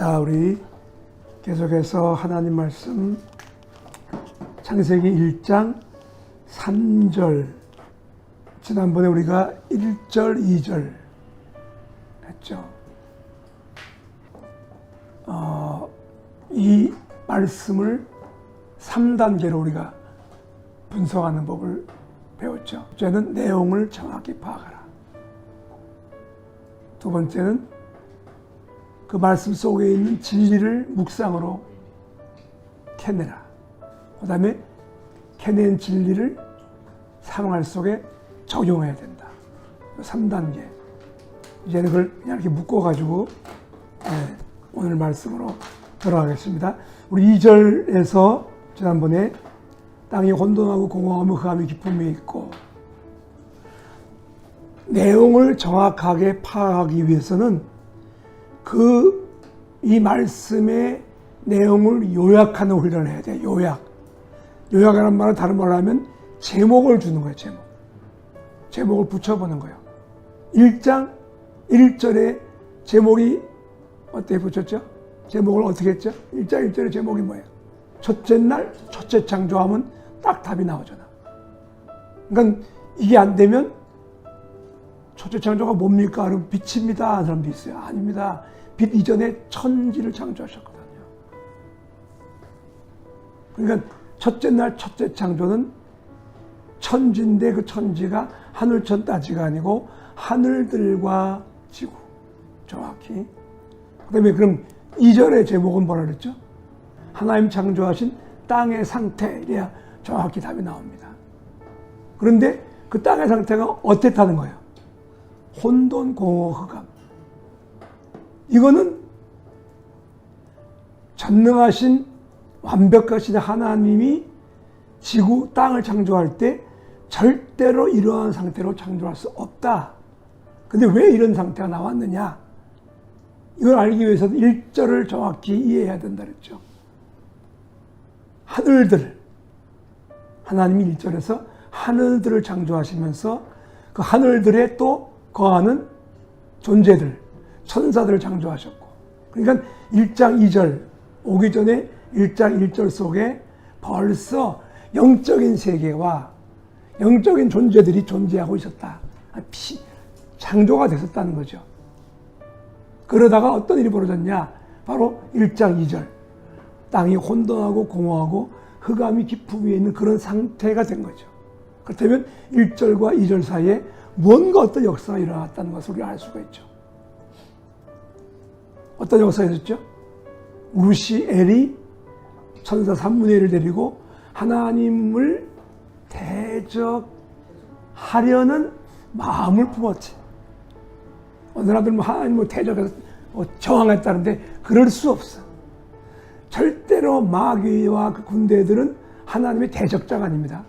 자, 우리 계속해서 하나님 말씀 창세기 1장 3절, 지난번에 우리가 1절, 2절 했죠. 이 말씀을 3단계로 우리가 분석하는 법을 배웠죠. 첫째는 내용을 정확히 파악하라. 두 번째는 그 말씀 속에 있는 진리를 묵상으로 캐내라. 그 다음에 캐낸 진리를 생활 속에 적용해야 된다. 3단계. 이제는 그걸 그냥 이렇게 묶어가지고 오늘 말씀으로 들어가겠습니다. 우리 2절에서 지난번에 땅이 혼돈하고 공허하며 흑암이 깊음에 있고, 내용을 정확하게 파악하기 위해서는 이 말씀의 내용을 요약하는 훈련을 해야 돼요. 요약이라는 말은 다른 말로 하면 제목을 주는 거예요. 제목을 붙여보는 거예요. 1장 1절에 제목이 어떻게 붙였죠? 제목을 어떻게 했죠? 1장 1절의 제목이 뭐예요? 첫째 날 첫째 창조하면 딱 답이 나오잖아. 그러니까 이게 안 되면 첫째 창조가 뭡니까? 그럼 빛입니다 하는 사람도 있어요. 아닙니다. 빛 이전에 천지를 창조하셨거든요. 그러니까 첫째 날 첫째 창조는 천지인데 그 천지가 하늘천 따지가 아니고 하늘들과 지구. 정확히. 그 다음에 그럼 2절의 제목은 뭐라 그랬죠? 하나님 창조하신 땅의 상태. 이래야 정확히 답이 나옵니다. 그런데 그 땅의 상태가 어땠다는 거예요? 혼돈, 공허, 흑암. 이거는 전능하신 완벽하신 하나님이 지구, 땅을 창조할 때 절대로 이러한 상태로 창조할 수 없다. 근데 왜 이런 상태가 나왔느냐? 이걸 알기 위해서는 1절을 정확히 이해해야 된다 그랬죠. 하늘들, 하나님이 1절에서 하늘들을 창조하시면서 그 하늘들에 또 거하는 존재들, 천사들을 창조하셨고, 그러니까 1장 2절 오기 전에 1장 1절 속에 벌써 영적인 세계와 영적인 존재들이 존재하고 있었다. 창조가 됐었다는 거죠. 그러다가 어떤 일이 벌어졌냐? 바로 1장 2절. 땅이 혼돈하고 공허하고 흑암이 깊음 위에 있는 그런 상태가 된 거죠. 그렇다면 1절과 2절 사이에 뭔가 어떤 역사가 일어났다는 것을 우리가 알 수가 있죠. 어떤 역사가 있었죠? 루시엘이 천사 3분의 1을 데리고 하나님을 대적하려는 마음을 품었지. 어느 사람들은 하나님을 대적해서 저항했다는데 그럴 수 없어. 절대로 마귀와 그 군대들은 하나님의 대적자가 아닙니다.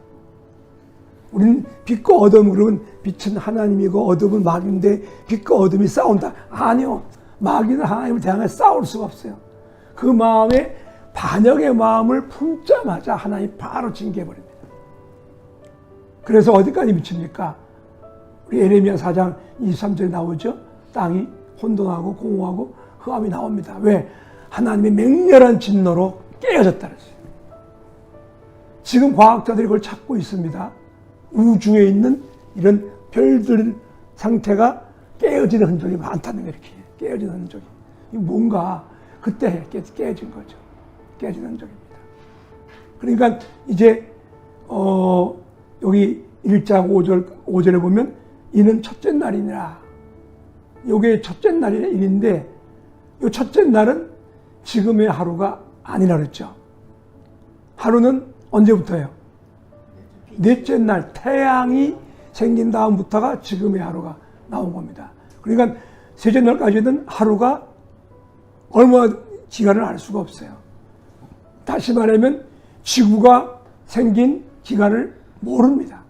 우리는 빛과 어둠, 그러면 빛은 하나님이고 어둠은 마귀인데 빛과 어둠이 싸운다. 아니요. 마귀는 하나님을 대항해 싸울 수가 없어요. 그 마음에 반역의 마음을 품자마자 하나님이 바로 징계해버립니다. 그래서 어디까지 미칩니까? 우리 에레미야 4장 23절에 나오죠. 땅이 혼돈하고 공허하고 흑암이 나옵니다. 왜? 하나님의 맹렬한 진노로 깨어졌다 그랬어요. 지금 과학자들이 그걸 찾고 있습니다. 우주에 있는 이런 별들 상태가 깨어지는 흔적이 많다는 거예요. 이렇게 깨어지는 흔적이. 뭔가 그때 깨어진 거죠. 깨어진 흔적입니다. 그러니까 이제 여기 1장 5절에 보면 이는 첫째 날이니라. 이게 첫째 날인데 이 첫째 날은 지금의 하루가 아니라 그랬죠. 하루는 언제부터예요? 넷째 날 태양이 생긴 다음부터가 지금의 하루가 나온 겁니다. 그러니까 셋째 날까지는 하루가 얼마 기간을 알 수가 없어요. 다시 말하면 지구가 생긴 기간을 모릅니다.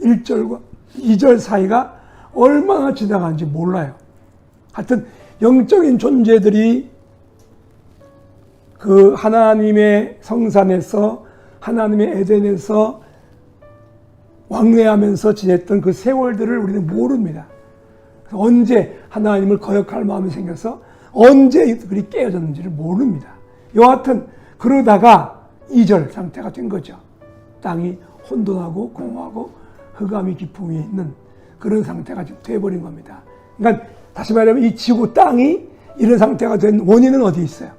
1절과 2절 사이가 얼마나 지나가는지 몰라요. 하여튼 영적인 존재들이 그 하나님의 성산에서 하나님의 에덴에서 왕래하면서 지냈던 그 세월들을 우리는 모릅니다. 언제 하나님을 거역할 마음이 생겨서 언제 그리 깨어졌는지를 모릅니다. 여하튼 그러다가 2절 상태가 된 거죠. 땅이 혼돈하고 공허하고 흑암이 깊음이 있는 그런 상태가 돼버린 겁니다. 그러니까 다시 말하면 이 지구 땅이 이런 상태가 된 원인은 어디 있어요?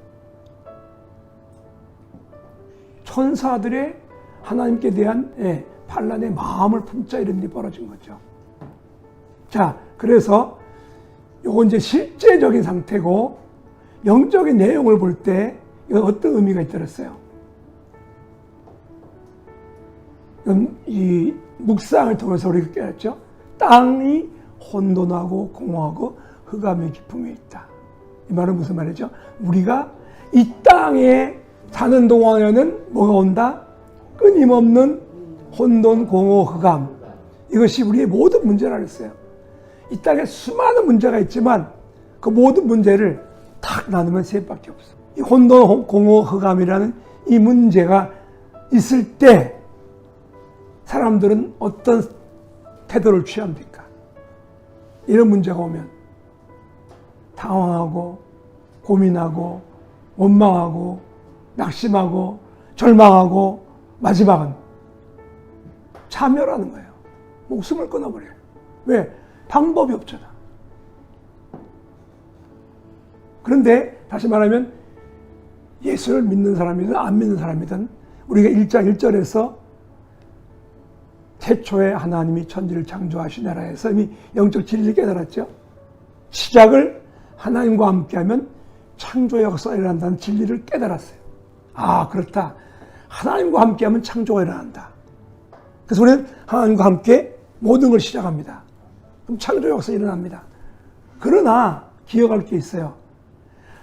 천사들의 하나님께 대한 반란의 마음을 품자 이런 일이 벌어진 거죠. 자, 그래서 요건 이제 실제적인 상태고 영적인 내용을 볼 때 이건 어떤 의미가 있더랬어요? 이 묵상을 통해서 우리가 깨닫죠. 땅이 혼돈하고 공허하고 흑암의 깊음이 있다. 이 말은 무슨 말이죠? 우리가 이 땅에 사는 동안에는 뭐가 온다? 끊임없는 혼돈, 공허, 흑암. 이것이 우리의 모든 문제라 그랬어요. 이 땅에 수많은 문제가 있지만 그 모든 문제를 탁 나누면 세 밖에 없어. 이 혼돈, 공허, 흑암이라는 이 문제가 있을 때 사람들은 어떤 태도를 취합니까? 이런 문제가 오면 당황하고 고민하고 원망하고 낙심하고 절망하고 마지막은 참여라는 거예요. 목숨을 끊어버려요. 왜? 방법이 없잖아. 그런데 다시 말하면 예수를 믿는 사람이든 안 믿는 사람이든 우리가 1장 1절에서 태초에 하나님이 천지를 창조하시느라 해서 이미 영적 진리를 깨달았죠. 시작을 하나님과 함께하면 창조의 역사가 일어난다는 진리를 깨달았어요. 아, 그렇다. 하나님과 함께하면 창조가 일어난다. 그래서 우리는 하나님과 함께 모든 걸 시작합니다. 그럼 창조 역사가 일어납니다. 그러나 기억할 게 있어요.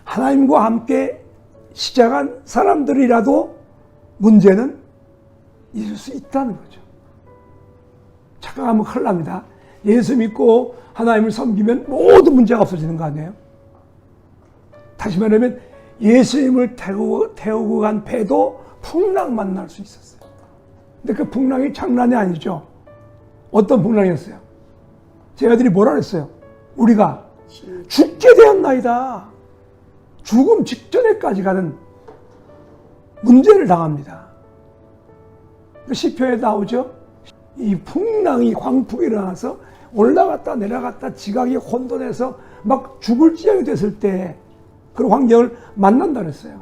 하나님과 함께 시작한 사람들이라도 문제는 있을 수 있다는 거죠. 착각하면 큰일 납니다. 예수 믿고 하나님을 섬기면 모든 문제가 없어지는 거 아니에요? 다시 말하면 예수님을 태우고 간 배도 풍랑 만날 수 있었어요. 근데 그 풍랑이 장난이 아니죠. 어떤 풍랑이었어요? 제 아들이 뭐라 그랬어요? 우리가 죽게 되었나이다. 죽음 직전에까지 가는 문제를 당합니다. 시편에 나오죠. 이 풍랑이 광풍이 일어나서 올라갔다 내려갔다 지각이 혼돈해서 막 죽을 지경이 됐을 때 그런 환경을 만난다 그랬어요.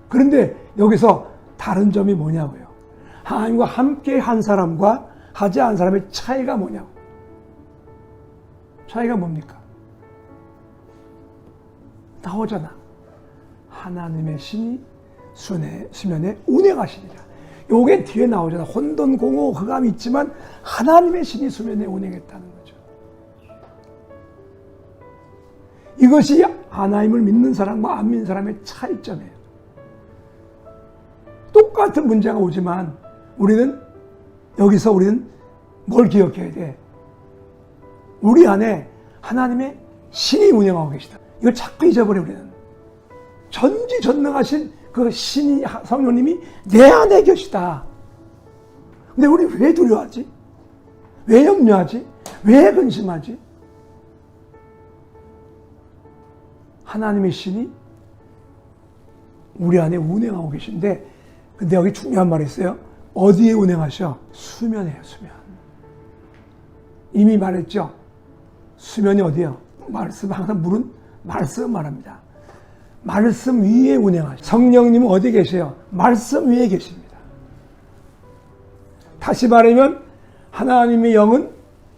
그런데 여기서 다른 점이 뭐냐고요. 하나님과 함께 한 사람과 하지 않은 사람의 차이가 뭐냐고. 차이가 뭡니까? 나오잖아. 하나님의 신이 수면에 운행하시니라. 요게 뒤에 나오잖아. 혼돈, 공허, 흑암이 있지만 하나님의 신이 수면에 운행했다는 거죠. 이것이 하나님을 믿는 사람과 안 믿는 사람의 차이점이에요. 똑같은 문제가 오지만 여기서 우리는 뭘 기억해야 돼? 우리 안에 하나님의 신이 운영하고 계시다. 이걸 자꾸 잊어버려 우리는. 전지전능하신 그 신이 성령님이 내 안에 계시다. 근데 우리 왜 두려워하지? 왜 염려하지? 왜 근심하지? 하나님의 신이 우리 안에 운행하고 계신데 근데 여기 중요한 말이 있어요. 어디에 운행하셔? 수면이에요. 수면. 이미 말했죠. 수면이 어디예요? 말씀 항상 물은 말씀 말합니다. 말씀 위에 운행하셔. 성령님은 어디 계세요? 말씀 위에 계십니다. 다시 말하면 하나님의 영은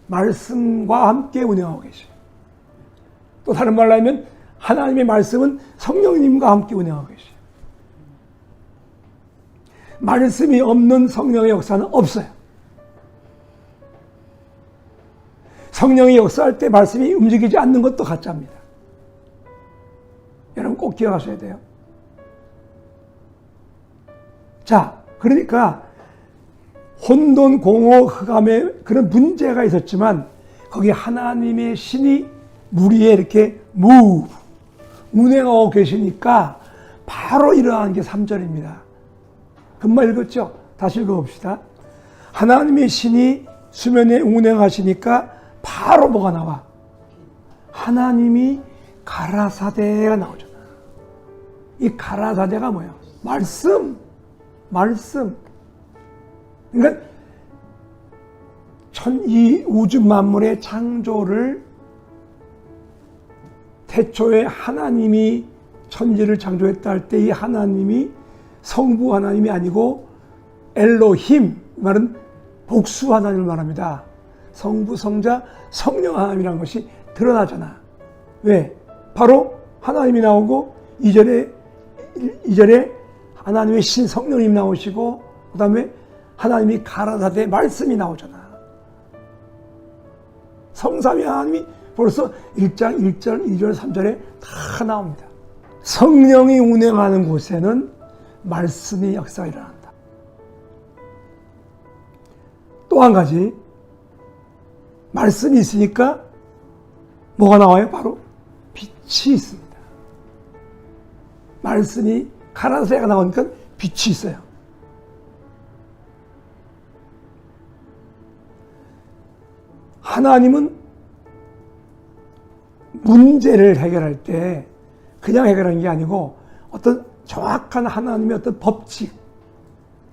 말씀과 함께 운행하고 계셔요. 또 다른 말로 하면 하나님의 말씀은 성령님과 함께 운행하고 계셔요. 말씀이 없는 성령의 역사는 없어요. 성령이 역사할 때 말씀이 움직이지 않는 것도 가짜입니다. 여러분 꼭 기억하셔야 돼요. 자, 그러니까 혼돈, 공허, 흑암의 그런 문제가 있었지만 거기 하나님의 신이 물 위에 이렇게 운행하고 계시니까 바로 일어난 게 3절입니다. 금방 읽었죠? 다시 읽어봅시다. 하나님의 신이 수면에 운행하시니까 바로 뭐가 나와? 하나님이 가라사대가 나오잖아. 이 가라사대가 뭐야? 말씀. 그러니까 이 우주 만물의 창조를 태초에 하나님이 천지를 창조했다 할 때 이 하나님이 성부 하나님이 아니고 엘로힘, 말은 복수 하나님을 말합니다. 성부, 성자, 성령 하나님이라는 것이 드러나잖아. 왜? 바로 하나님이 나오고 이절에 하나님의 신 성령님 나오시고 그 다음에 하나님이 가라사대 말씀이 나오잖아. 성삼위 하나님이 벌써 1장 1절, 2절, 3절에 다 나옵니다. 성령이 운행하는 곳에는 말씀의 역사가 일어난다. 또 한 가지, 말씀이 있으니까 뭐가 나와요? 바로 빛이 있습니다. 말씀이 가라사대가 나오니까 빛이 있어요. 하나님은 문제를 해결할 때 그냥 해결하는 게 아니고 어떤 정확한 하나님의 어떤 법칙,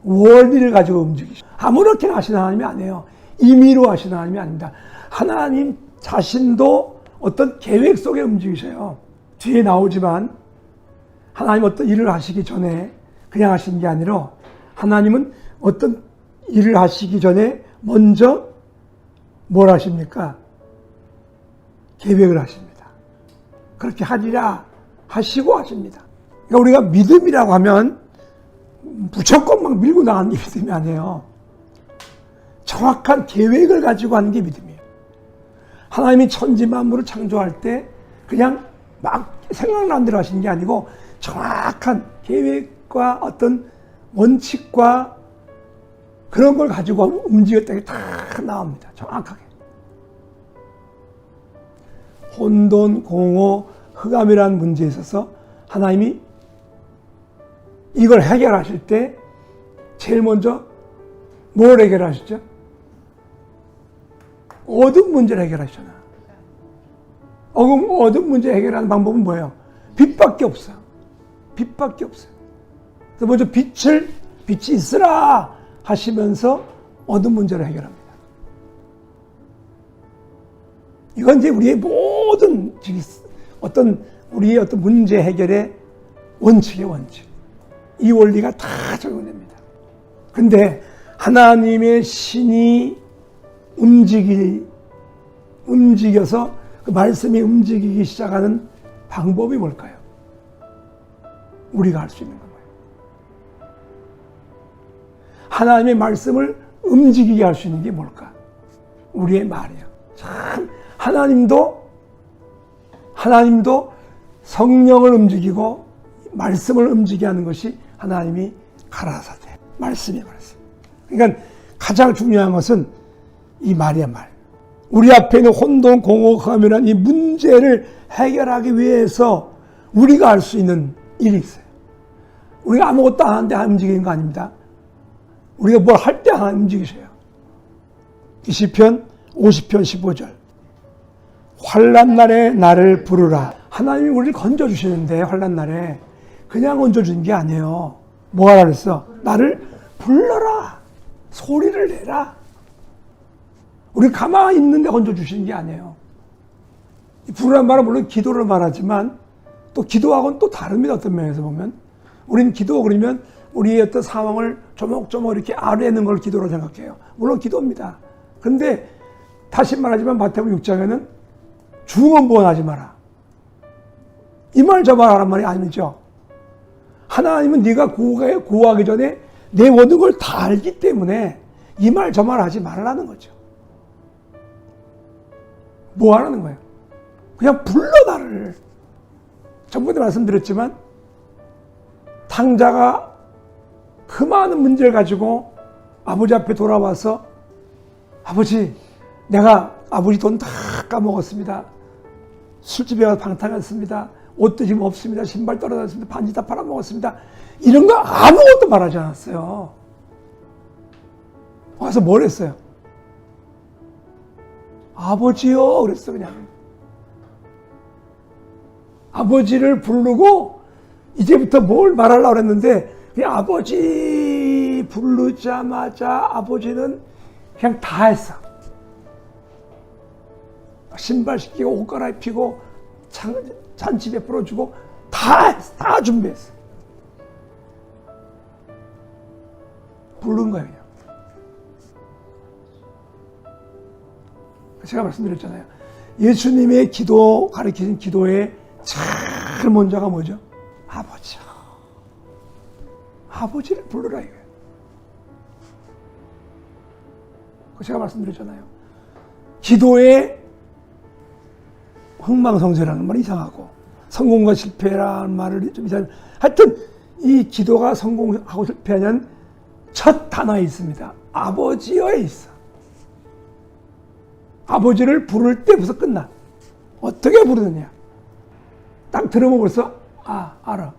원리를 가지고 움직이죠. 아무렇게나 하시는 하나님이 아니에요. 임의로 하시는 하나님이 아닙니다. 하나님 자신도 어떤 계획 속에 움직이셔요. 뒤에 나오지만 하나님 어떤 일을 하시기 전에 그냥 하시는 게 아니라 하나님은 어떤 일을 하시기 전에 먼저 뭘 하십니까? 계획을 하십니다. 그렇게 하리라 하시고 하십니다. 그러니까 우리가 믿음이라고 하면 무조건 막 밀고 나가는 게 믿음이 아니에요. 정확한 계획을 가지고 하는 게 믿음이에요. 하나님이 천지 만물을 창조할 때 그냥 막 생각나는 대로 하시는 게 아니고 정확한 계획과 어떤 원칙과 그런 걸 가지고 움직였다는 게 다 나옵니다. 정확하게. 혼돈, 공허, 흑암이라는 문제에 있어서 하나님이 이걸 해결하실 때 제일 먼저 뭘 해결하셨죠? 어둠 문제를 해결하셨잖아. 어둠 문제 해결하는 방법은 뭐예요? 빛밖에 없어요. 빛밖에 없어요. 그래서 먼저 빛이 있으라 하시면서 어둠 문제를 해결합니다. 이건 이제 우리의 모든 우리의 어떤 문제 해결의 원칙의 원칙. 이 원리가 다 적용됩니다. 근데 하나님의 신이 움직여서 그 말씀이 움직이기 시작하는 방법이 뭘까요? 우리가 할 수 있는 거예요. 하나님의 말씀을 움직이게 할 수 있는 게 뭘까? 우리의 말이에요. 참 하나님도 성령을 움직이고 말씀을 움직이게 하는 것이 하나님이 가라사대 말씀이에요. 그러니까 가장 중요한 것은 이 말이야 말. 우리 앞에 있는 혼돈, 공허, 흑암이라는 이 문제를 해결하기 위해서 우리가 할 수 있는 일이 있어요. 우리가 아무것도 안 하는데 움직이는 거 아닙니다. 우리가 뭘 할 때 하나님 움직이셔요. 시편 50편 15절. 환난 날에 나를 부르라. 하나님이 우리를 건져주시는데 환난 날에 그냥 건져주는 게 아니에요. 뭐 하라 그랬어? 나를 불러라. 소리를 내라. 우리 가만히 있는데 건져주시는 게 아니에요. 부르란 말은 물론 기도를 말하지만 또 기도하고는 또 다릅니다. 어떤 면에서 보면. 우리는 기도 그러면 우리의 어떤 상황을 조목조목 이렇게 알아내는 걸 기도로 생각해요. 물론 기도입니다. 그런데 다시 말하지만 마태복음 6장에는 중언부언하지 마라. 이 말 저 말 하란 말이 아니죠. 하나님은 네가 구하기 전에 내 모든 걸 다 알기 때문에 이 말 저 말 하지 말라는 거죠. 뭐 하라는 거예요? 그냥 불러 나를. 전번에 말씀드렸지만 탕자가 그 많은 문제를 가지고 아버지 앞에 돌아와서 아버지, 내가 아버지 돈 다 까먹었습니다. 술집에 가서 방탕했습니다. 옷도 지금 없습니다. 신발 떨어졌습니다. 반지 다 팔아먹었습니다. 이런 거 아무것도 말하지 않았어요. 와서 뭘 했어요? 아버지요 그랬어. 그냥 아버지를 부르고 이제부터 뭘 말하려고 그랬는데 그냥 아버지 부르자마자 아버지는 그냥 다 했어. 신발 씻기고 옷 갈아입히고 잔치 베풀어주고 다 준비했어. 부른 거야 그냥. 제가 말씀드렸잖아요. 예수님의 기도, 가르치신 기도의 제일 먼저가 뭐죠? 아버지. 아버지를 부르라 이거예요. 제가 말씀드렸잖아요. 기도의 흥망성쇠라는 말이 이상하고 성공과 실패라는 말을 좀 이상해요. 하여튼 이 기도가 성공하고 실패하는 첫 단어에 있습니다. 아버지여에 있어. 아버지를 부를 때부터 끝나. 어떻게 부르느냐. 딱 들으면 벌써 알아.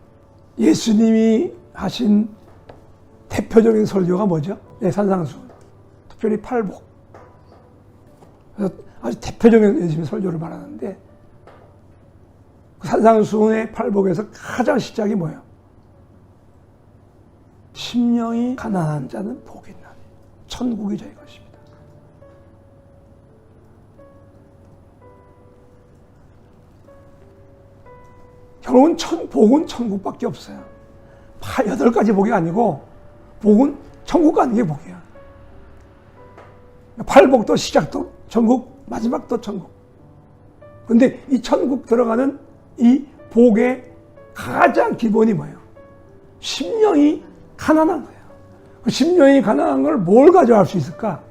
예수님이 하신 대표적인 설교가 뭐죠? 네, 산상수훈. 특별히 팔복. 그래서 아주 대표적인 예수님의 설교를 말하는데 그 산상수훈의 팔복에서 가장 시작이 뭐예요? 심령이 가난한 자는 복이 있나니 천국이 저희 것입니다. 결국은 복은 천국밖에 없어요. 8가지 복이 아니고 복은 천국 가는 게 복이야. 팔복도 시작도 천국, 마지막도 천국. 그런데 이 천국 들어가는 이 복의 가장 기본이 뭐예요? 심령이 가난한 거예요. 그 심령이 가난한 걸 뭘 가져갈 수 있을까?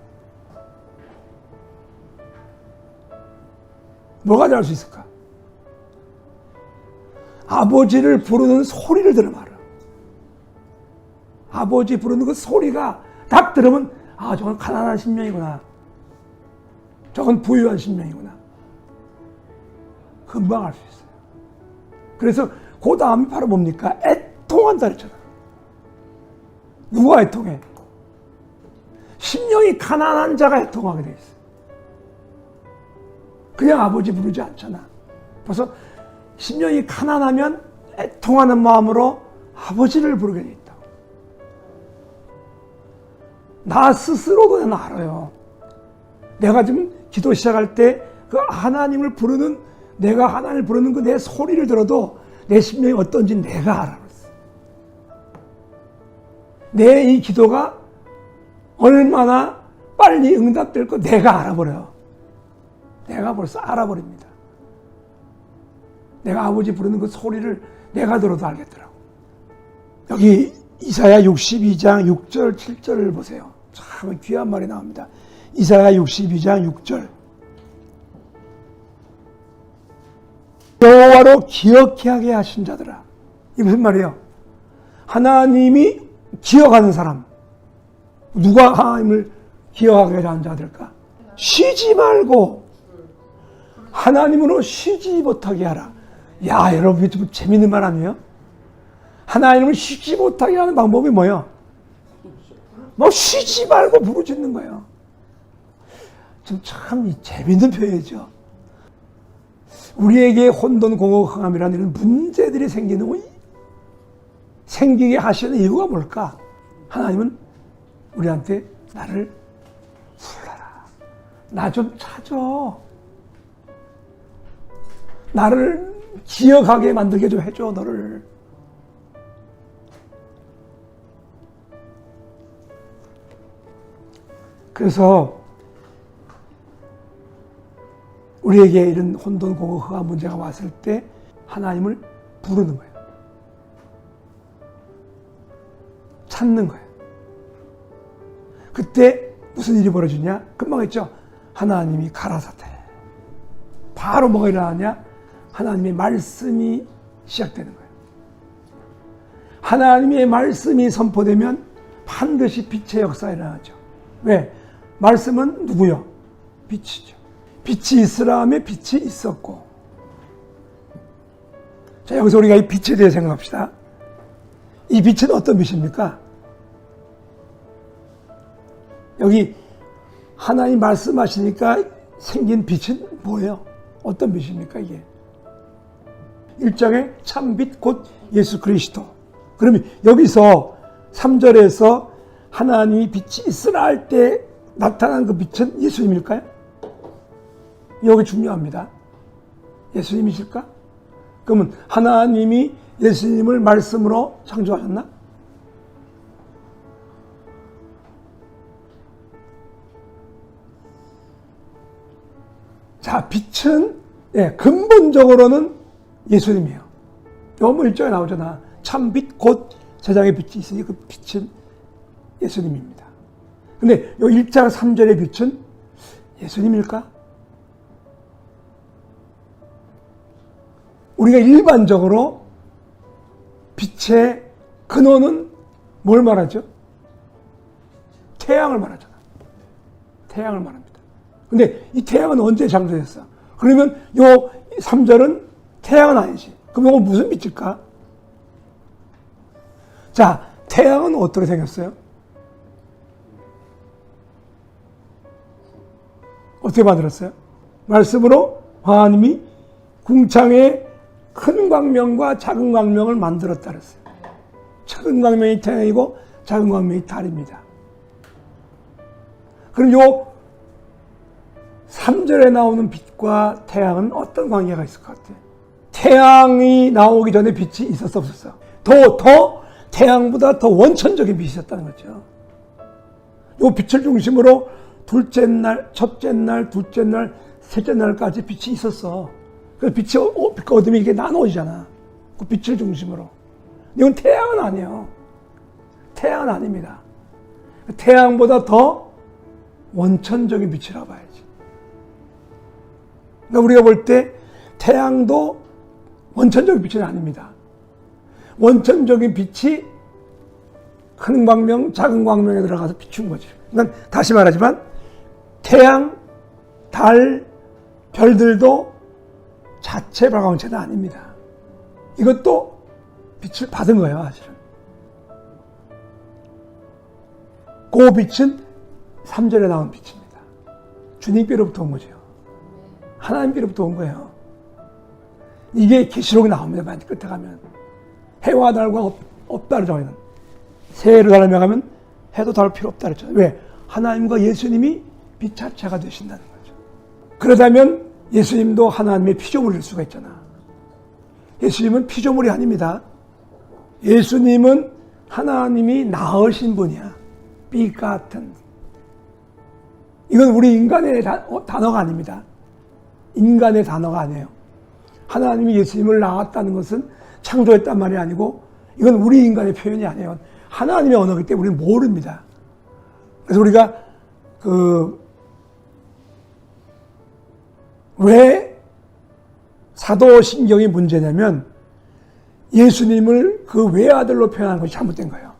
뭘 가져갈 수 있을까? 아버지를 부르는 소리를 들으면 알아. 아버지 부르는 그 소리가 딱 들으면 저건 가난한 심령이구나. 저건 부유한 심령이구나. 금방 알 수 있어요. 그래서 그 다음이 바로 뭡니까? 애통한다 그랬잖아. 누가 애통해? 심령이 가난한 자가 애통하게 돼 있어. 그냥 아버지 부르지 않잖아. 벌써 심령이 가난하면 애통하는 마음으로 아버지를 부르게 돼 있다고. 나 스스로도 나는 알아요. 내가 지금 기도 시작할 때 그 하나님을 부르는, 내가 하나님을 부르는 그 내 소리를 들어도 내 심령이 어떤지 내가 알아봤어. 내 이 기도가 얼마나 빨리 응답될 거 내가 알아버려요. 내가 벌써 알아버립니다. 내가 아버지 부르는 그 소리를 내가 들어도 알겠더라고. 여기 이사야 62장 6절 7절을 보세요. 참 귀한 말이 나옵니다. 이사야 62장 6절. 여호와로 기억케 하게 하신 자들아. 이게 무슨 말이에요? 하나님이 기억하는 사람. 누가 하나님을 기억하게 하는 자들까? 쉬지 말고 하나님으로 쉬지 못하게 하라. 야, 여러분 이게 좀 재밌는 말 아니에요? 하나님을 쉬지 못하게 하는 방법이 뭐예요? 뭐 쉬지 말고 부르짖는 거예요. 참 재밌는 표현이죠. 우리에게 혼돈공허함이라는 이런 문제들이 생기게 하시는 이유가 뭘까? 하나님은 우리한테 나를 불러라. 나 좀 찾아. 나를 기억하게 만들게 좀 해줘, 너를. 그래서 우리에게 이런 혼돈공허한 문제가 왔을 때 하나님을 부르는 거예요. 찾는 거예요. 그때 무슨 일이 벌어지냐? 금방 했죠? 하나님이 가라사대. 바로 뭐가 일어나냐? 하나님의 말씀이 시작되는 거예요. 하나님의 말씀이 선포되면 반드시 빛의 역사가 일어나죠. 왜? 말씀은 누구요? 빛이죠. 빛이 있으라 하면 빛이 있었고. 자, 여기서 우리가 이 빛에 대해 생각합시다. 이 빛은 어떤 빛입니까? 여기 하나님 말씀하시니까 생긴 빛은 뭐예요? 어떤 빛입니까, 이게? 1장의 참빛 곧 예수 그리스도. 그러면 여기서 3절에서 하나님이 빛이 있으라 할 때 나타난 그 빛은 예수님일까요? 여기 중요합니다. 예수님이실까? 그러면 하나님이 예수님을 말씀으로 창조하셨나? 자, 빛은 근본적으로는 예수님이에요. 요한복음 1장에 나오잖아. 참빛 곧 세상에 빛이 있으니 그 빛은 예수님입니다. 근데 요 1장 3절의 빛은 예수님일까? 우리가 일반적으로 빛의 근원은 뭘 말하죠? 태양을 말하잖아. 태양을 말합니다. 근데 이 태양은 언제 창조됐어? 그러면 요 3절은 태양은 아니지. 그럼 이건 무슨 빛일까? 자, 태양은 어떻게 생겼어요? 어떻게 만들었어요? 말씀으로 하나님이 궁창에 큰 광명과 작은 광명을 만들었다 그랬어요. 큰 광명이 태양이고 작은 광명이 달입니다. 그럼 요 3절에 나오는 빛과 태양은 어떤 관계가 있을 것 같아요? 태양이 나오기 전에 빛이 있었어 없었어? 더 태양보다 더 원천적인 빛이 있었다는 거죠. 요 빛을 중심으로 둘째 날, 첫째 날, 둘째 날, 셋째 날까지 빛이 있었어. 그래서 빛과 어둠이 이게 나눠지잖아. 그 빛을 중심으로. 이건 태양은 아니에요. 태양은 아닙니다. 태양보다 더 원천적인 빛이라고 봐야지. 그러니까 우리가 볼 때 태양도 원천적인 빛은 아닙니다. 원천적인 빛이 큰 광명, 작은 광명에 들어가서 비춘 거죠. 그러니까 다시 말하지만 태양, 달, 별들도 자체 발광체는 아닙니다. 이것도 빛을 받은 거예요, 사실은. 그 빛은 3절에 나온 빛입니다. 주님께로부터 온 거죠. 하나님께로부터 온 거예요. 이게 계시록에 나옵니다. 맨 끝에 가면 해와 달과 없다 그러죠. 새해로 달을 명하면 해도 달을 필요 없다 그랬죠. 왜? 하나님과 예수님이 빛 자체가 되신다는 거죠. 그러다면 예수님도 하나님의 피조물일 수가 있잖아. 예수님은 피조물이 아닙니다. 예수님은 하나님이 낳으신 분이야. begotten. 이건 우리 인간의 단어가 아닙니다. 인간의 단어가 아니에요. 하나님이 예수님을 낳았다는 것은 창조했단 말이 아니고 이건 우리 인간의 표현이 아니에요. 하나님의 언어이기 때문에 우리는 모릅니다. 그래서 우리가 왜 사도신경이 문제냐면 예수님을 그 외아들로 표현하는 것이 잘못된 거예요.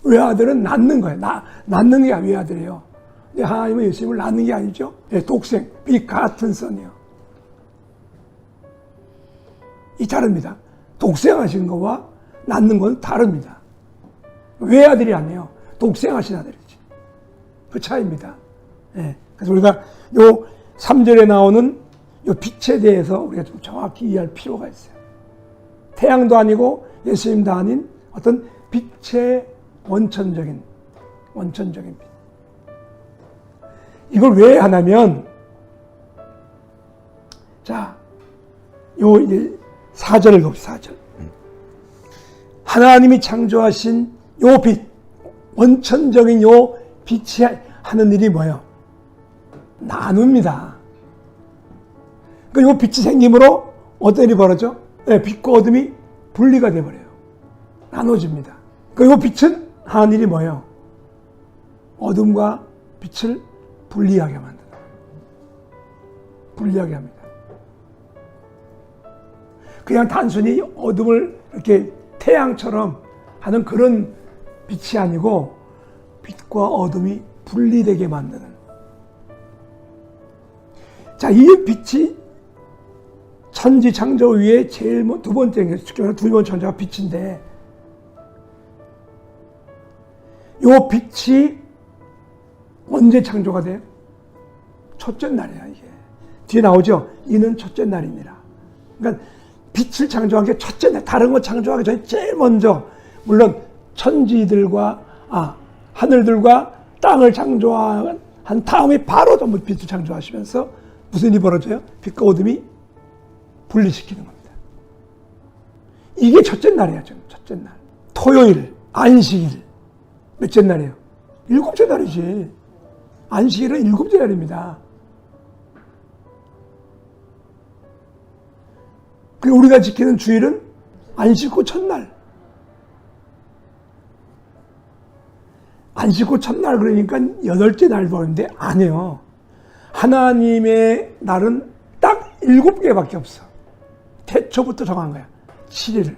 외아들은 낳는 거예요. 낳는 게 외아들이에요. 근데 하나님은 예수님을 낳는 게 아니죠. 독생, begotten son이요. 이 다릅니다. 독생하신 거와 낳는 건 다릅니다. 외아들이 아니에요. 독생하신 아들이지. 그 차이입니다. 그래서 우리가 요 3절에 나오는 요 빛에 대해서 우리가 좀 정확히 이해할 필요가 있어요. 태양도 아니고 예수님도 아닌 어떤 빛의 원천적인 빛. 이걸 왜 하냐면, 자, 요 이제 4절을 봅시다. 4절. 하나님이 창조하신 요 빛, 원천적인 요 빛이 하는 일이 뭐예요? 나눕니다. 그러니까 요 빛이 생김으로 어떤 일이 벌어져? 빛과 어둠이 분리가 돼버려요. 나눠집니다. 그러니까 요 빛은 하는 일이 뭐예요? 어둠과 빛을 분리하게 만든다. 분리하게 합니다. 그냥 단순히 어둠을 이렇게 태양처럼 하는 그런 빛이 아니고 빛과 어둠이 분리되게 만드는. 자, 이 빛이 천지 창조 위에 제일 두 번째, 두 번째 천자가 빛인데 이 빛이 언제 창조가 돼요? 첫째 날이야, 이게. 뒤에 나오죠? 이는 첫째 날입니다. 그러니까 빛을 창조한 게 첫째 날, 다른 거 창조하기 전에 제일 먼저, 물론 천지들과, 하늘들과 땅을 창조한 다음에 바로 전부 빛을 창조하시면서 무슨 일이 벌어져요? 빛과 어둠이 분리시키는 겁니다. 이게 첫째 날이에요, 지금 첫째 날. 토요일, 안식일. 몇째 날이에요? 일곱째 날이지. 안식일은 일곱째 날입니다. 그리고 우리가 지키는 주일은 안식 후 첫날. 안식 후 첫날 그러니까 여덟째 날 보는데 아니에요. 하나님의 날은 딱 7개밖에 없어. 태초부터 정한 거야. 7일을.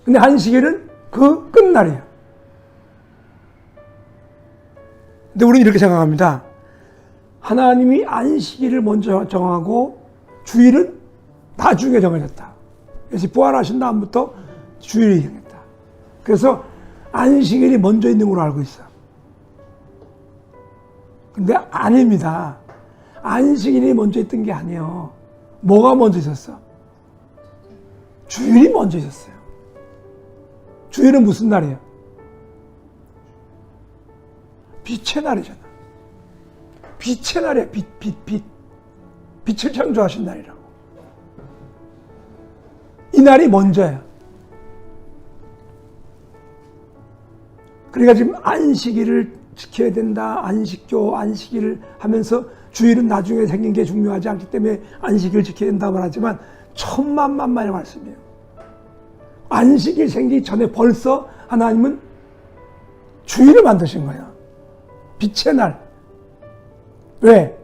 근데 안식일은 그 끝날이에요. 근데 우리는 이렇게 생각합니다. 하나님이 안식일을 먼저 정하고 주일은 나중에 정해졌다. 그래서 부활하신 다음부터 주일이 정했다. 그래서 안식일이 먼저 있는 걸로 알고 있어. 근데 아닙니다. 안식일이 먼저 있던 게 아니에요. 뭐가 먼저 있었어? 주일이 먼저 있었어요. 주일은 무슨 날이에요? 빛의 날이잖아. 빛의 날이야. 빛. 빛을 창조하신 날이라고. 이 날이 먼저야. 그러니까 지금 안식일을 지켜야 된다. 안식일을 하면서 주일은 나중에 생긴 게 중요하지 않기 때문에 안식일을 지켜야 된다고 말하지만 천만만만의 말씀이에요. 안식일 생기기 전에 벌써 하나님은 주일을 만드신 거예요. 빛의 날. 왜?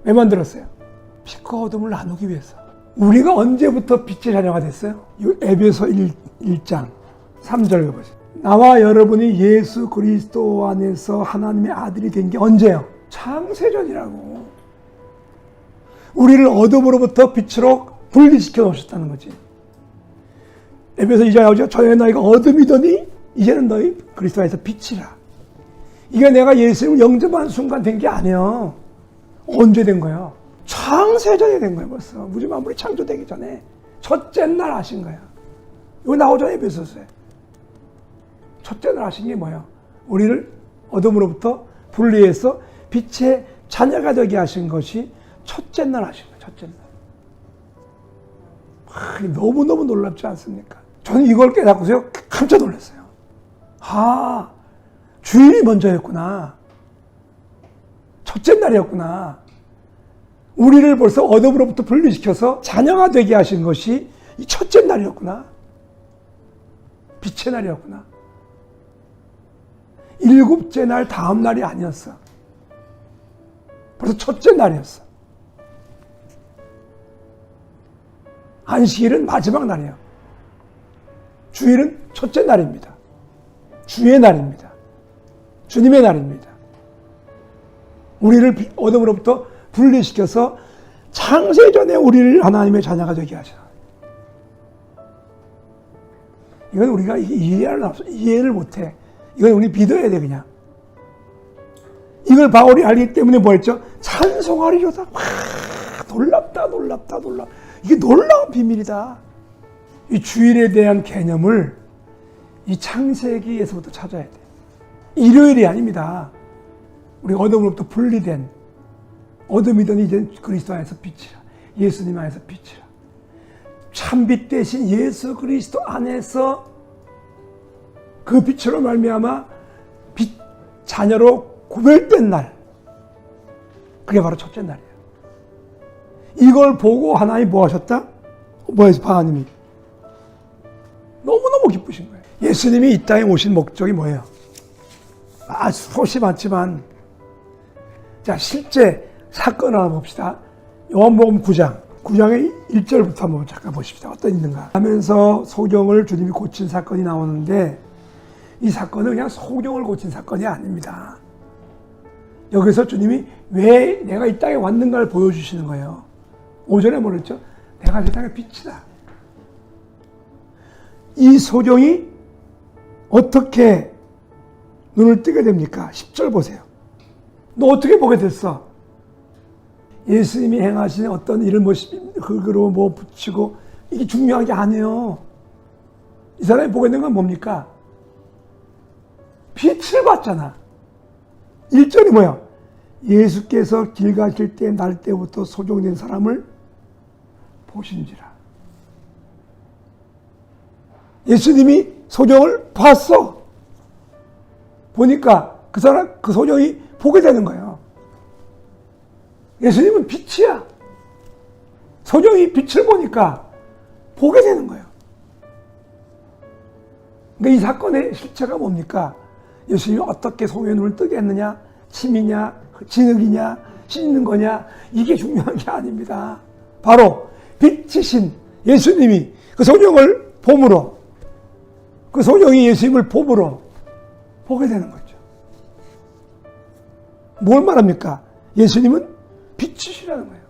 왜 만들었어요? 빛과 어둠을 나누기 위해서. 우리가 언제부터 빛의 자녀가 됐어요? 에베소 1장 3절 보세요. 나와 여러분이 예수 그리스도 안에서 하나님의 아들이 된 게 언제예요? 창세전이라고. 우리를 어둠으로부터 빛으로 분리시켜 놓으셨다는 거지. 에베소 2장에 나오죠. 전에 너희가 어둠이더니 이제는 너희 그리스도 안에서 빛이라. 이게 내가 예수님을 영접한 순간 된 게 아니에요. 언제 된 거예요? 창세전에 된 거예요. 벌써 우주 만물이 창조되기 전에 첫째 날 하신 거예요. 이거 나오죠, 에베소서에. 첫째 날 하신 게 뭐예요? 우리를 어둠으로부터 분리해서 빛의 자녀가 되게 하신 것이 첫째 날 하신 거예요. 첫째 날. 너무너무 놀랍지 않습니까? 저는 이걸 깨닫고서요, 깜짝 놀랐어요. 주일이 먼저였구나. 첫째 날이었구나. 우리를 벌써 어둠으로부터 분리시켜서 자녀가 되게 하신 것이 이 첫째 날이었구나. 빛의 날이었구나. 일곱째 날 다음 날이 아니었어. 벌써 첫째 날이었어. 안식일은 마지막 날이에요. 주일은 첫째 날입니다. 주의 날입니다. 주님의 날입니다. 우리를 어둠으로부터 분리시켜서 창세전에 우리를 하나님의 자녀가 되게 하셔. 이건 우리가 이해를 못해. 이건 우리 믿어야 돼, 그냥. 이걸 바울이 알기 때문에 뭐 했죠? 찬송하리로다. 놀랍다. 이게 놀라운 비밀이다. 이 주일에 대한 개념을 이 창세기에서부터 찾아야 돼. 일요일이 아닙니다. 우리 어둠으로부터 분리된, 어둠이더니 이제 그리스도 안에서 빛이라. 예수님 안에서 빛이라. 참빛 대신 예수 그리스도 안에서 그 빛으로 말미암아 빛 자녀로 구별된 날. 그게 바로 첫째 날이에요. 이걸 보고 하나님이 뭐 하셨다? 뭐해서 하나님이 너무너무 기쁘신 거예요. 예수님이 이 땅에 오신 목적이 뭐예요? 수없이 많지만, 자, 실제 사건을 한번 봅시다. 요한복음 9장의 1절부터 한번 잠깐 보십시다. 어떤 있는가 하면서 소경을 주님이 고친 사건이 나오는데, 이 사건은 그냥 소경을 고친 사건이 아닙니다. 여기서 주님이 왜 내가 이 땅에 왔는가를 보여주시는 거예요. 5절에 뭐랬죠? 내가 세상의 빛이다. 이 소경이 어떻게 눈을 뜨게 됩니까? 10절 보세요. 너 어떻게 보게 됐어? 예수님이 행하신 어떤 일을 그거로 붙이고 이게 중요한 게 아니에요. 이 사람이 보게 된 건 뭡니까? 빛을 봤잖아. 1절이 뭐야? 예수께서 길 가실 때 날 때부터 소종된 사람을 보신지라. 예수님이 소종을 봤어. 보니까 그 사람, 그 소종이 보게 되는 거예요. 예수님은 빛이야. 소종이 빛을 보니까 보게 되는 거예요. 그러니까 이 사건의 실체가 뭡니까? 예수님이 어떻게 소경의 눈을 뜨게 했느냐? 침이냐? 진흙이냐? 씻는 거냐? 이게 중요한 게 아닙니다. 바로 빛이신 예수님이 그 소경을 봄으로, 그 소경이 예수님을 봄으로 보게 되는 거죠. 뭘 말합니까? 예수님은 빛이시라는 거예요.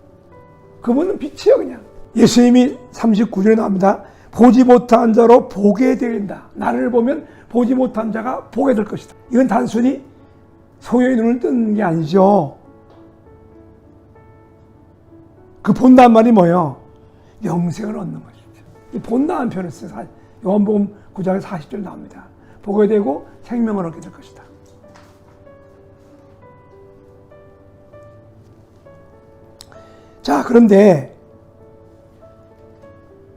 그분은 빛이에요, 그냥. 예수님이 39절에 나옵니다. 보지 못한 자로 보게 된다. 나를 보면 보지 못한 자가 보게 될 것이다. 이건 단순히 소경의 눈을 뜨는 게 아니죠. 그 본다는 말이 뭐예요? 영생을 얻는 것이죠. 이 본다는 표현을 써요. 요한복음 9장에 40절 나옵니다. 보게 되고 생명을 얻게 될 것이다. 자, 그런데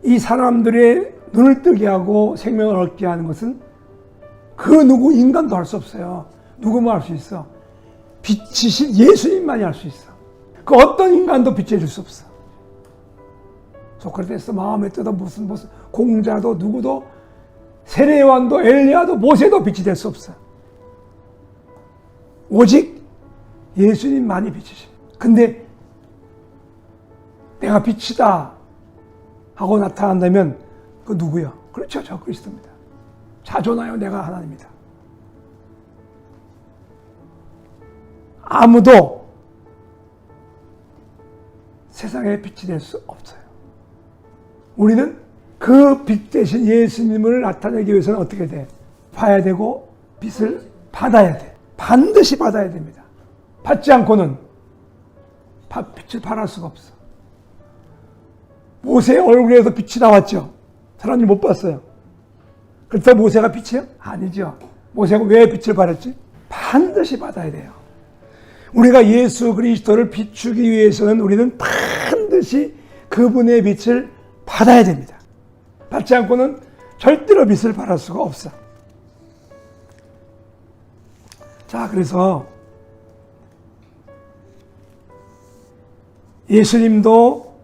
이 사람들의 눈을 뜨게 하고 생명을 얻게 하는 것은 그 누구 인간도 할 수 없어요. 누구만 할 수 있어? 빛이신 예수님만이 할 수 있어. 그 어떤 인간도 빛을 줄 수 없어. 소크라테스, 마호메트도 무슨 공자도 누구도 세례요한도 엘리야도 모세도 빛이 될 수 없어. 오직 예수님만이 빛이시. 근데 내가 빛이다 하고 나타난다면 그 누구야? 그렇죠, 저 그리스도입니다. 자존하여 내가 하나님이다. 아무도 세상에 빛이 될 수 없어요. 우리는 그 빛 대신 예수님을 나타내기 위해서는 어떻게 돼? 봐야 되고 빛을 받아야 돼. 반드시 받아야 됩니다. 받지 않고는 빛을 발할 수가 없어. 모세의 얼굴에서 빛이 나왔죠. 사람들이 못 봤어요. 그렇다고 모세가 빛이에요? 아니죠. 모세가 왜 빛을 발했지? 반드시 받아야 돼요. 우리가 예수 그리스도를 비추기 위해서는 우리는 반드시 그분의 빛을 받아야 됩니다. 받지 않고는 절대로 빛을 발할 수가 없어. 자, 그래서 예수님도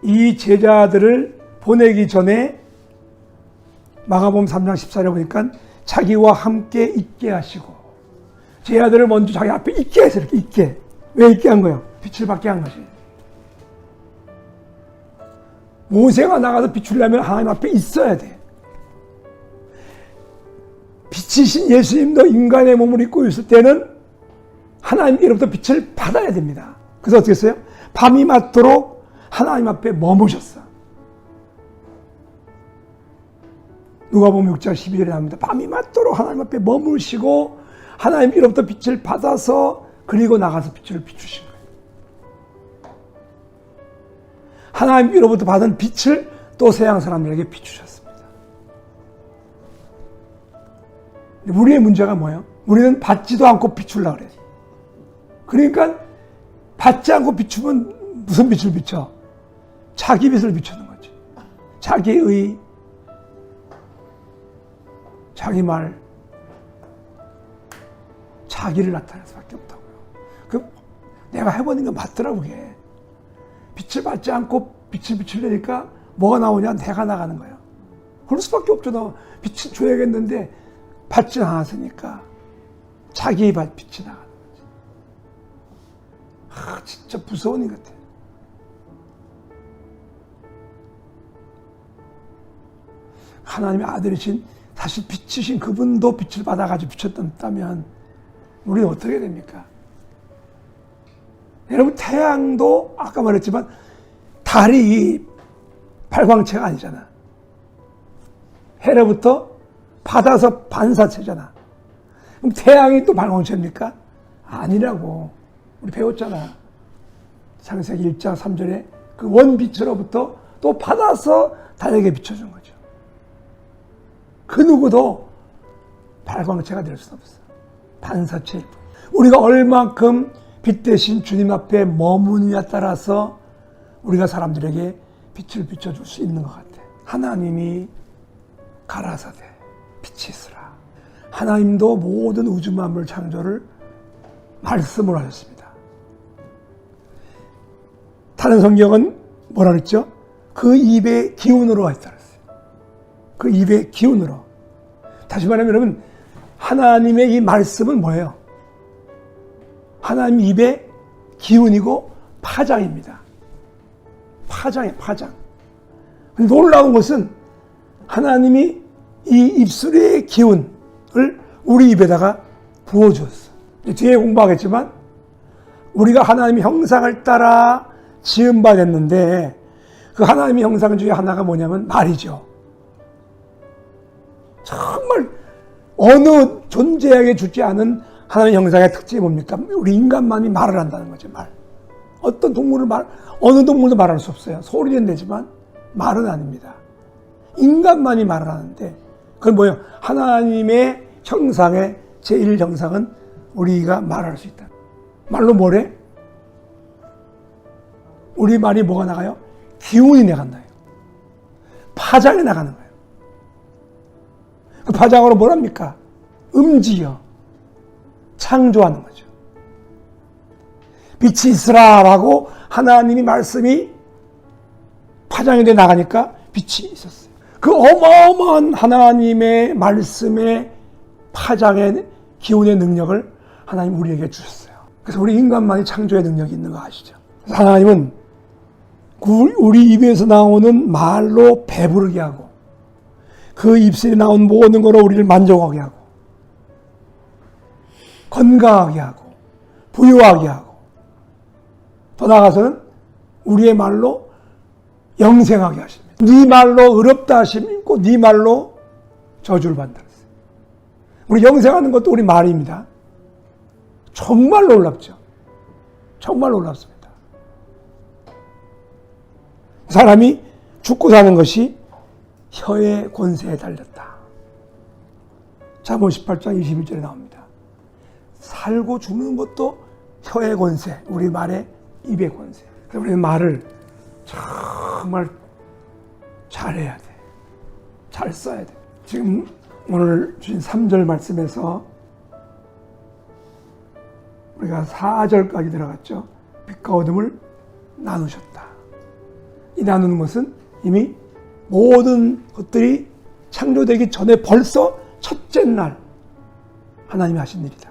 이 제자들을 보내기 전에 마가복음 3장 14절에 보니까 자기와 함께 있게 하시고 제자들을 먼저 자기 앞에 있게 해서 이렇게 있게. 왜 있게 한 거예요? 빛을 받게 한 것이. 모세가 나가서 비추려면 하나님 앞에 있어야 돼. 빛이신 예수님도 인간의 몸을 입고 있을 때는 하나님께로부터 빛을 받아야 됩니다. 그래서 어떻게 했어요? 밤이 맞도록 하나님 앞에 머무셨어. 누가복음 6장 12절에 나옵니다. 밤이 맞도록 하나님 앞에 머무시고 하나님께로부터 빛을 받아서 그리고 나가서 빛을 비추신 거예요. 하나님께로부터 받은 빛을 또 세상 사람들에게 비추셨습니다. 우리의 문제가 뭐예요? 우리는 받지도 않고 비추려고 그래. 그러니까 받지 않고 비추면 무슨 빛을 비춰? 자기 빛을 비추는 거지. 자기의, 자기 말, 자기를 나타낼 수밖에 없다고요. 그 내가 해보니까 맞더라고 그게. 빛을 받지 않고 빛을 비추려니까 뭐가 나오냐? 내가 나가는 거예요. 그럴 수밖에 없죠. 너 빛을 줘야겠는데 받지 않았으니까 자기의 빛이 나가는 거지. 아, 진짜 무서운 일 같아. 하나님의 아들이신 사실 빛이신 그분도 빛을 받아가지고 비쳤다면 우리는 어떻게 됩니까? 여러분, 태양도 아까 말했지만 달이 발광체가 아니잖아. 해로부터 받아서 반사체잖아. 그럼 태양이 또 발광체입니까? 아니라고. 우리 배웠잖아. 창세기 1장 3절에 그 원빛으로부터 또 받아서 달에게 비춰준 거죠. 그 누구도 발광체가 될 수 없어. 반사체일 뿐. 우리가 얼만큼 빛 대신 주님 앞에 머무느냐에 따라서 우리가 사람들에게 빛을 비춰줄 수 있는 것 같아. 하나님이 가라사대 빛이 있으라. 하나님도 모든 우주 만물 창조를 말씀으로 하셨습니다. 다른 성경은 뭐라 그랬죠? 그 입의 기운으로 했다 그랬어요. 그 입의 기운으로. 다시 말하면 여러분, 하나님의 이 말씀은 뭐예요? 하나님 입의 기운이고 파장입니다. 파장이에요, 파장. 놀라운 것은 하나님이 이 입술의 기운을 우리 입에다가 부어주었어. 뒤에 공부하겠지만 우리가 하나님의 형상을 따라 지은 바 됐는데 그 하나님의 형상 중에 하나가 뭐냐면 말이죠. 정말 어느 존재에게 주지 않은 하나님의 형상의 특징이 뭡니까? 우리 인간만이 말을 한다는 거죠, 말. 어떤 동물을 어느 동물도 말할 수 없어요. 소리는 내지만 말은 아닙니다. 인간만이 말을 하는데 그건 뭐예요? 하나님의 형상의 제1형상은 우리가 말할 수 있다. 말로 뭐래? 우리 말이 뭐가 나가요? 기운이 나간다. 파장이 나가는 거예요. 그 파장으로 뭐랍니까? 움직여. 창조하는 거죠. 빛이 있으라라고 하나님이 말씀이 파장이 돼 나가니까 빛이 있었어요. 그 어마어마한 하나님의 말씀의 파장의 기운의 능력을 하나님 우리에게 주셨어요. 그래서 우리 인간만이 창조의 능력이 있는 거 아시죠? 하나님은 우리 입에서 나오는 말로 배부르게 하고 그 입술이 나온 모든 거로 우리를 만족하게 하고 건강하게 하고 부유하게 하고 더 나아가서는 우리의 말로 영생하게 하십니다. 네 말로 의롭다 하시고 네 말로 저주를 받는다. 우리 영생하는 것도 우리 말입니다. 정말 놀랍죠. 정말 놀랍습니다. 사람이 죽고 사는 것이 혀의 권세에 달렸다. 잠언 18장 21절에 나옵니다. 살고 죽는 것도 혀의 권세, 우리 말의 입의 권세. 우리 말을 정말 잘해야 돼. 잘 써야 돼. 지금 오늘 주신 3절 말씀에서 우리가 4절까지 들어갔죠. 빛과 어둠을 나누셨다. 이 나누는 것은 이미 모든 것들이 창조되기 전에 벌써 첫째 날 하나님이 하신 일이다.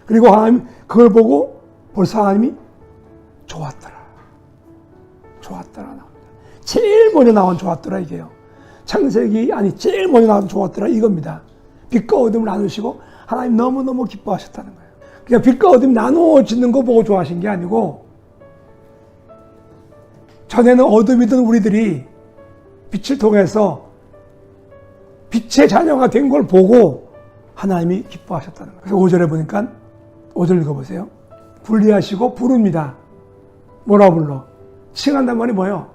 그리고 하나님 그걸 보고 벌써 하나님이 좋았더라. 좋았더라 나옵니다. 제일 먼저 나온 좋았더라 이게요. 창세기 제일 먼저 나온 좋았더라 이겁니다. 빛과 어둠을 나누시고 하나님 너무너무 기뻐하셨다는 거예요. 그냥 빛과 어둠이 나누어지는 거 보고 좋아하신 게 아니고 전에는 어둠이던 우리들이 빛을 통해서 빛의 자녀가 된 걸 보고 하나님이 기뻐하셨다는 거예요. 그래서 5절에 보니까 5절 읽어보세요. 분리하시고 부릅니다. 뭐라 불러? 칭한단 말이 뭐예요?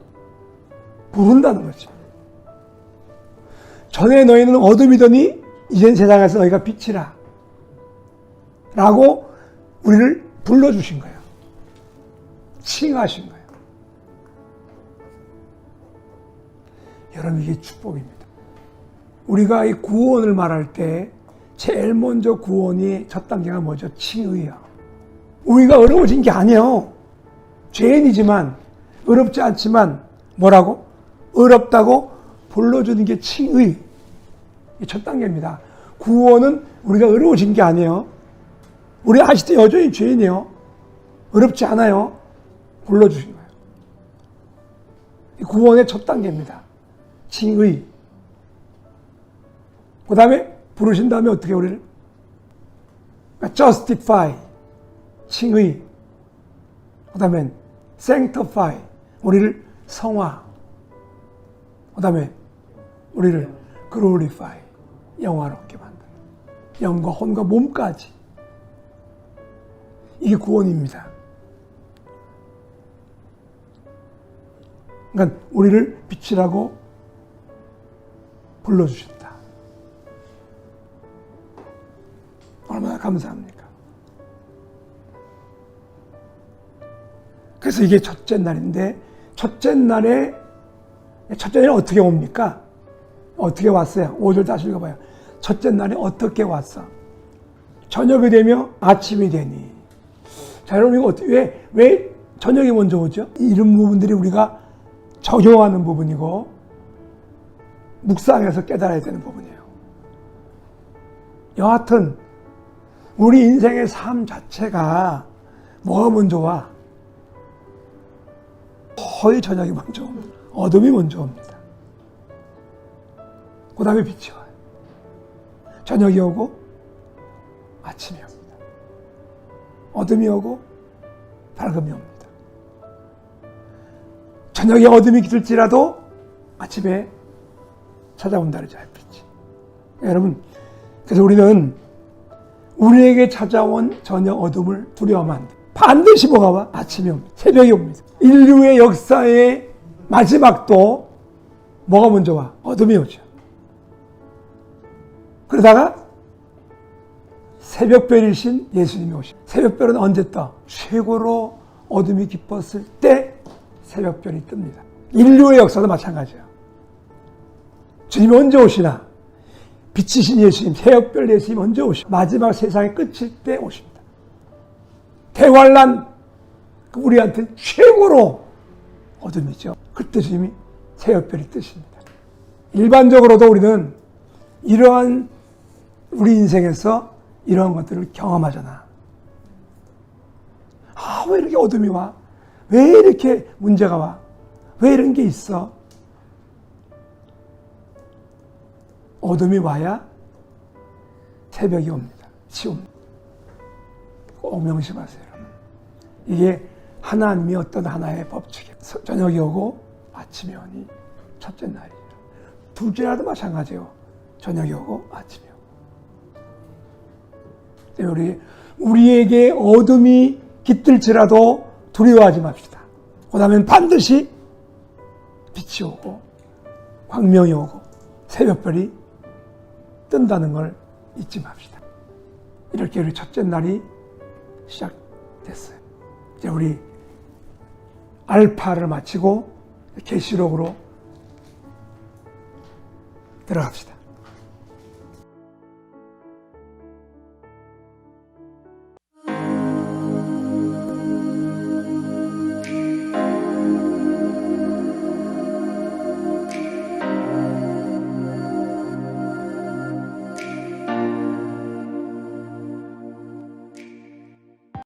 부른다는 거죠. 전에 너희는 어둠이더니 이젠 세상에서 너희가 빛이라 라고 우리를 불러주신 거예요. 칭하신 거예요. 여러분 이게 축복입니다. 우리가 이 구원을 말할 때 제일 먼저 구원이 첫 단계가 뭐죠? 칭의요. 우리가 어려워진 게 아니에요. 죄인이지만 어렵지 않지만 뭐라고? 어렵다고 불러주는 게 칭의. 이 첫 단계입니다. 구원은 우리가 어려워진 게 아니에요. 우리 아직도 여전히 죄인이에요. 어렵지 않아요. 불러주신 거예요. 이 구원의 첫 단계입니다. 칭의. 그 다음에 부르신 다음에 어떻게 우리를? justify. 칭의. 그 다음에 sanctify. 우리를 성화. 그 다음에 우리를 glorify. 영화롭게 만드는. 영과 혼과 몸까지. 이게 구원입니다. 그러니까 우리를 빛이라고 불러주셨다. 얼마나 감사합니까? 그래서 이게 첫째 날인데, 첫째 날은 어떻게 옵니까? 어떻게 왔어요? 5절 다시 읽어봐요. 첫째 날에 어떻게 왔어? 저녁이 되며 아침이 되니. 자, 여러분, 이거 왜 저녁이 먼저 오죠? 이런 부분들이 우리가 적용하는 부분이고, 묵상해서 깨달아야 되는 부분이에요. 여하튼, 우리 인생의 삶 자체가 뭐가 먼저 와? 거의 저녁이 먼저 옵니다. 어둠이 먼저 옵니다. 그 다음에 빛이 와요. 저녁이 오고 아침이 옵니다. 어둠이 오고 밝음이 옵니다. 저녁에 어둠이 깃들지라도 아침에 찾아온다 그러죠, 햇빛이. 여러분, 그래서 우리는 우리에게 찾아온 저녁 어둠을 두려워하면 안 돼. 반드시 뭐가 와? 아침이 옵니다. 새벽이 옵니다. 인류의 역사의 마지막도 뭐가 먼저 와? 어둠이 오죠. 그러다가 새벽별이신 예수님이 오십니다. 새벽별은 언제 떠? 최고로 어둠이 깊었을 때 새벽별이 뜹니다. 인류의 역사도 마찬가지예요. 주님이 언제 오시나? 빛이신 예수님, 새벽별 예수님 언제 오시나? 마지막 세상의 끝일 때 오십니다. 대환란, 우리한테 최고로 어둠이죠. 그때 주님이 새벽별이 뜨십니다. 일반적으로도 우리는 이러한 우리 인생에서 이러한 것들을 경험하잖아. 왜 이렇게 어둠이 와? 왜 이렇게 문제가 와? 왜 이런 게 있어? 어둠이 와야 새벽이 옵니다. 치웁니다. 꼭 명심하세요, 여러분. 이게 하나님이 어떤 하나의 법칙이에요. 저녁이 오고 아침이 오니 첫째 날이에요. 둘째라도 마찬가지예요. 저녁이 오고 아침이 오고. 우리에게 어둠이 깃들지라도 두려워하지 맙시다. 그 다음엔 반드시 빛이 오고 광명이 오고 새벽별이 뜬다는 걸 잊지 맙시다. 이렇게 우리 첫째 날이 시작됐어요. 이제 우리 알파를 마치고 계시록으로 들어갑시다.